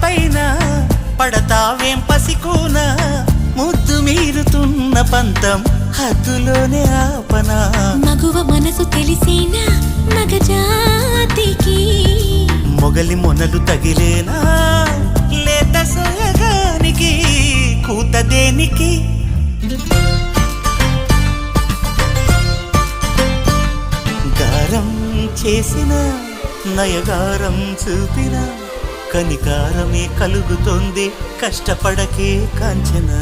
పైన పడతావేం పసికోన ముద్దు మీరుతున్న పంతం హద్దులోనే ఆపనా మగువ మనసు తెలిసేనా మగజాతికి మొగలి మొనలు తగిలేనా లేత సోయగానికి కూత దేనికి గారం చేసిన నయగారం చూపిన కనికారమే కలుగుతోంది కష్టపడకే కాంచనా